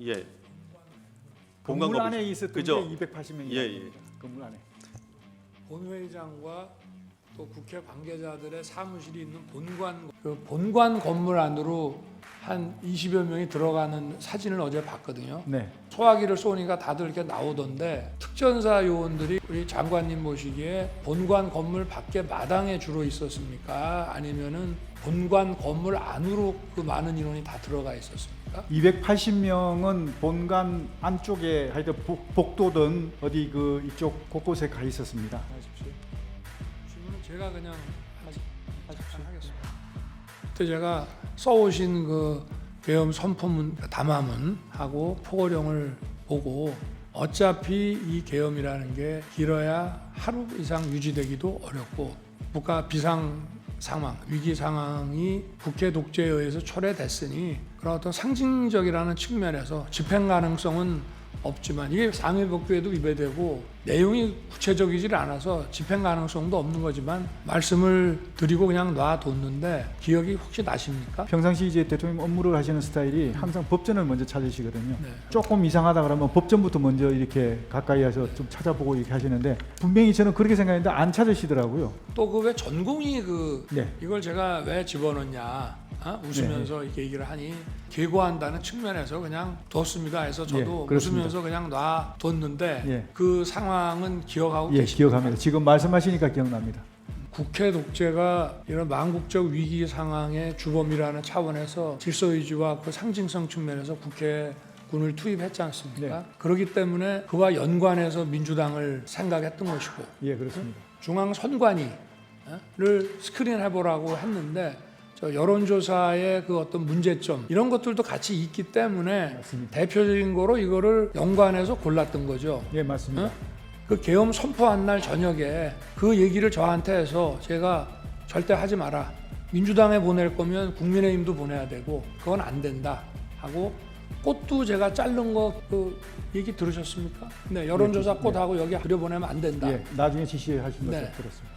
예. 건물 안에 있었던 그죠? 게 280명이다. 예. 건물 안에. 본회의장과 또 국회 관계자들의 사무실이 있는 본관 건물 안으로 한 20여 명이 들어가는 사진을 어제 봤거든요. 네. 소화기를 쏘니까 다들 이렇게 나오던데 특전사 요원들이 우리 장관님 보시기에 본관 건물 밖에 마당에 주로 있었습니까? 아니면은 본관 건물 안으로 그 많은 인원이 다 들어가 있었습니까? 280명은 본관 안쪽에 하여튼 복도든 어디 그 이쪽 곳곳에 가 있었습니다. 하십시오. 질문은 제가 그냥 하겠습니다. 그때 제가 써오신 그 계엄 선포문 담화문하고 포고령을 보고 어차피 이 계엄이라는 게 길어야 하루 이상 유지되기도 어렵고 국가 비상 상황, 위기 상황이 국회 독재에 의해서 초래됐으니 그런 어떤 상징적이라는 측면에서 집행 가능성은 없지만 이게 상위법규에도 위배되고 내용이 구체적이질 않아서 집행 가능성도 없는 거지만 말씀을 드리고 그냥 놔뒀는데 기억이 혹시 나십니까? 평상시 이제 대통령 업무를 하시는 스타일이 항상 법전을 먼저 찾으시거든요. 네. 조금 이상하다 그러면 법전부터 먼저 이렇게 가까이 와서 좀 찾아보고 이렇게 하시는데 분명히 저는 그렇게 생각했는데 안 찾으시더라고요. 또 그 왜 전공이 네. 이걸 제가 왜 집어넣냐 웃으면서 이렇게 얘기를 하니 계고한다는 측면에서 그냥 뒀습니다 해서 저도 예, 웃으면서 그냥 놔뒀는데 예. 그 상황은 기억하고 예, 계십니까? 기억합니다. 지금 말씀하시니까 기억납니다. 국회 독재가 이런 망국적 위기 상황의 주범이라는 차원에서 질서유지와 그 상징성 측면에서 국회군을 투입했지 않습니까? 네. 그렇기 때문에 그와 연관해서 민주당을 생각했던 것이고 예, 그렇습니다. 중앙 선관위를 스크린해보라고 했는데 저 여론조사의 그 어떤 문제점 이런 것들도 같이 있기 때문에 맞습니다. 대표적인 거로 이거를 연관해서 골랐던 거죠. 예, 맞습니다. 그 계엄 선포한 날 저녁에 그 얘기를 저한테 해서 제가 절대 하지 마라. 민주당에 보낼 거면 국민의힘도 보내야 되고 그건 안 된다 하고 꽃도 제가 자른 거 그 얘기 들으셨습니까? 네, 여론조사 꽃하고 여기 들여보내면 안 된다. 예, 나중에 지시하신 것을 네. 들었습니다.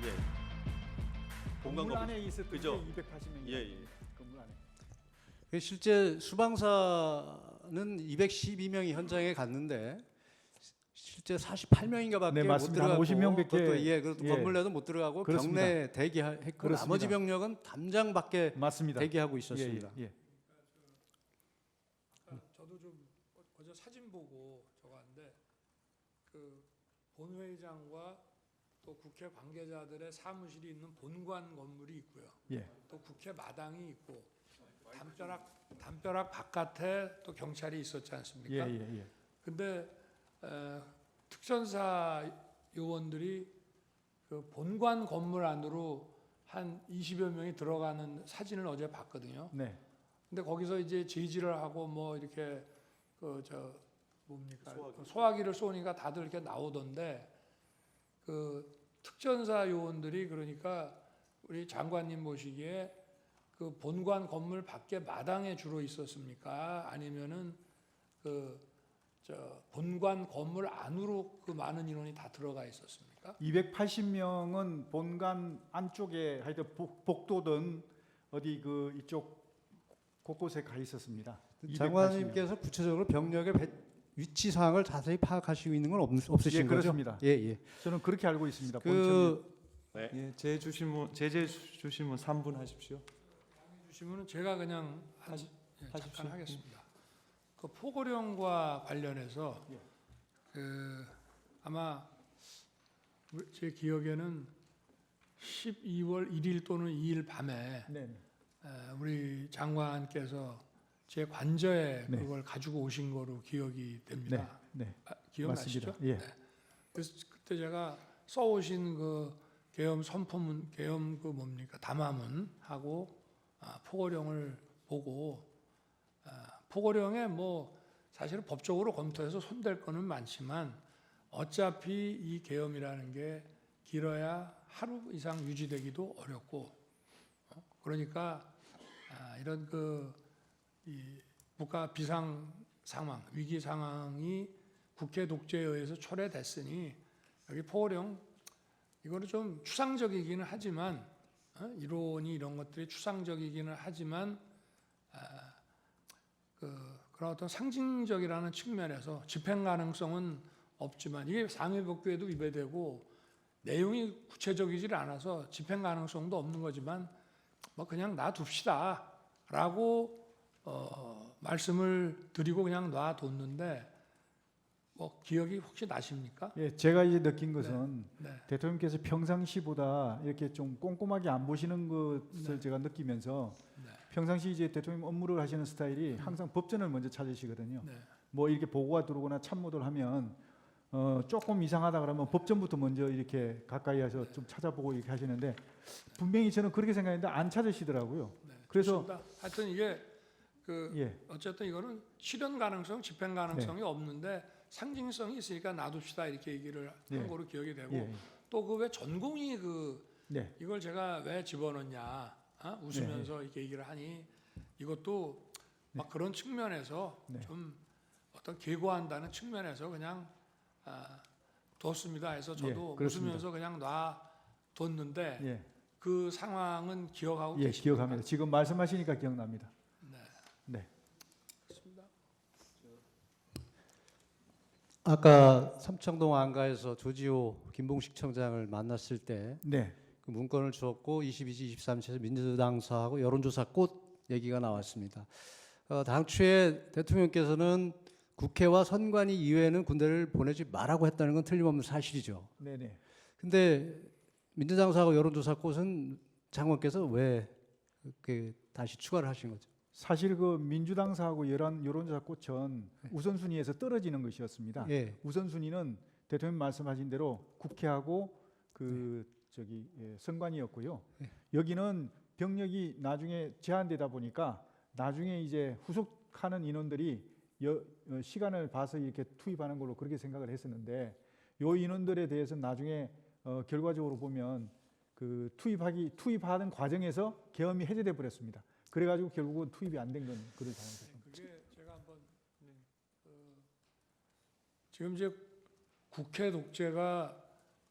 예. 본관 건물 건물. 안에 있었던 그죠? 게 280명이다. 예. 건물 안에. 실제 수방사는 212명이 현장에 갔는데 실제 48명인가밖에 네, 못 맞습니다. 들어가고 한 50명 밖에. 그것도 그것도 예. 건물 내도 못 들어가고 그렇습니다. 경내 대기했고 그렇습니다. 나머지 병력은 담장 밖에 맞습니다. 대기하고 있었습니다. 예, 예. 저도 좀 어제 사진 보고 적었는데 그 본회의장과 또 국회 관계자들의 사무실이 있는 본관 건물이 있고요. 예. 또 국회 마당이 있고 담벼락 바깥에 또 경찰이 있었지 예, 않습니까? 예, 예. 근데 특전사 요원들이 그 본관 건물 안으로 한 20여 명이 들어가는 사진을 어제 봤거든요. 네. 근데 거기서 이제 제지를 하고 뭐 이렇게 그 저 뭡니까 소화기를 쏘니까 다들 이렇게 나오던데 그 특전사 요원들이 그러니까 우리 장관님 보시기에 그 본관 건물 밖에 마당에 주로 있었습니까? 아니면은 그 저 본관 건물 안으로 그 많은 인원이 다 들어가 있었습니까? 280명은 본관 안쪽에 하여튼 복도든 어디 그 이쪽 곳곳에 가 있었습니다. 280명. 장관님께서 구체적으로 병력의 위치 사항을 자세히 파악하시고 있는 건 없으신 예, 거죠? 그렇습니다. 예, 예. 저는 그렇게 알고 있습니다. 네. 예, 제재 주시면 3분 하십시오. 주시면은 제가 그냥 하십시오. 잠깐 하겠습니다. 그 포고령과 관련해서 그 아마 제 기억에는 12월 1일 또는 2일 밤에 네. 우리 장관께서 제 관저에 네. 그걸 가지고 오신 거로 기억이 됩니다. 네. 기억나시죠? 맞습니다. 예. 네. 그래서 그때 제가 써오신 그 계엄 선포문, 계엄 그 뭡니까 담화문하고 포고령을 보고 포고령에 뭐 사실은 법적으로 검토해서 손댈 거는 많지만 어차피 이 계엄이라는 게 길어야 하루 이상 유지되기도 어렵고 그러니까 이런 이 국가 비상 상황, 위기 상황이 국회 독재에 의해서 초래됐으니 여기 포고령 이거는 좀 추상적이기는 하지만 이론이 이런 것들이 추상적이기는 하지만 그런 어떤 상징적이라는 측면에서 집행 가능성은 없지만 이게 상위법규에도 위배되고 내용이 구체적이질 않아서 집행 가능성도 없는 거지만 뭐 그냥 놔둡시다라고 말씀을 드리고 그냥 놔뒀는데 뭐 기억이 혹시 나십니까? 예, 제가 이제 느낀 것은 네. 대통령께서 평상시보다 이렇게 좀 꼼꼼하게 안 보시는 것을 제가 느끼면서 네. 평상시 이제 대통령 업무를 하시는 스타일이 항상 법전을 먼저 찾으시거든요. 네. 뭐 이렇게 보고가 들어오거나 참모들 하면 조금 이상하다 그러면 법전부터 먼저 이렇게 가까이 해서 좀 찾아보고 이렇게 하시는데 분명히 저는 그렇게 생각했는데 안 찾으시더라고요. 네. 그래서 그렇습니다. 하여튼 이게 그 예, 어쨌든 이거는 실현 가능성, 집행 가능성이 없는데 상징성이 있으니까 놔둡시다 이렇게 얘기를 네. 한 거로 기억이 되고 예, 또 그 왜 전공이 네, 이걸 제가 왜 집어넣냐 웃으면서 이렇게 얘기를 하니 이것도 막 그런 측면에서 네. 좀 어떤 계고한다는 측면에서 그냥 뒀습니다 해서 저도 그렇습니다. 웃으면서 그냥 놔뒀는데 예, 그 상황은 기억하고 예, 계십니까? 기억합니다. 지금 말씀하시니까 기억납니다. 네. 네, 그렇습니다. 아까 삼청동 안가에서 조지호 김봉식 청장을 만났을 때 네, 그 문건을 주었고 22지 23지에서 민주당사하고 여론조사 꽃 얘기가 나왔습니다. 당초에 대통령께서는 국회와 선관위 이외에는 군대를 보내지 말라고 했다는 건 틀림없는 사실이죠. 네, 네. 근데 민주당사하고 여론조사 꽃은 장관께서 왜 그 다시 추가를 하신 거죠? 사실 그 민주당사하고 여론조사 꽃은 우선순위에서 떨어지는 것이었습니다. 예. 우선순위는 대통령 말씀하신 대로 국회하고 선관위였고요. 여기는 병력이 나중에 제한되다 보니까 나중에 이제 후속하는 인원들이 시간을 봐서 이렇게 투입하는 걸로 그렇게 생각을 했었는데 요 인원들에 대해서 나중에 결과적으로 보면 그 투입하는 과정에서 계엄이 해제돼 버렸습니다. 그래가지고 결국은 투입이 안 된 건 그런 상황이죠. 그게 제가 한번 지금 이제 국회 독재가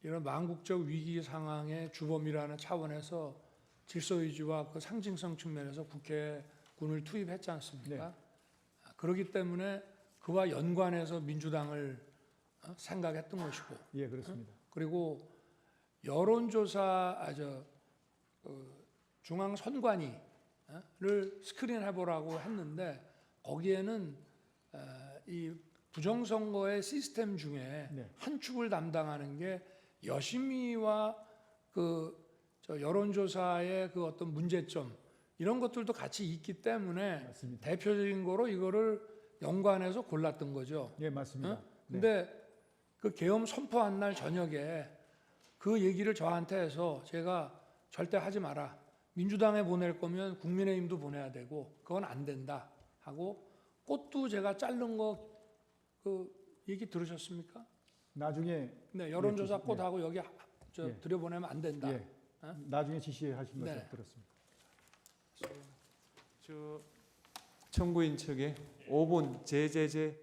이런 망국적 위기 상황의 주범이라는 차원에서 질서 유지와 그 상징성 측면에서 국회군을 투입했지 않습니까? 그렇기 때문에 그와 연관해서 민주당을 생각했던 것이고, 예, 그렇습니다. 그리고 여론조사 중앙선관위를 스크린해보라고 했는데 거기에는 이 부정선거의 시스템 중에 네. 한 축을 담당하는 게 여심위와 여론조사의 그 어떤 문제점 이런 것들도 같이 있기 때문에 맞습니다. 대표적인 거로 이거를 연관해서 골랐던 거죠. 예, 맞습니다. 네. 근데 그 계엄 선포한 날 저녁에 그 얘기를 저한테 해서 제가 절대 하지 마라. 민주당에 보낼 거면 국민의힘도 보내야 되고 그건 안 된다 하고 꽃도 제가 자른 거 그 얘기 들으셨습니까? 나중에 네, 여론조사 예, 꽃하고 여기 예. 들여보내면 안 된다. 예, 나중에 지시하신 것을 네. 들었습니다. 저 청구인 측에 5분 제제제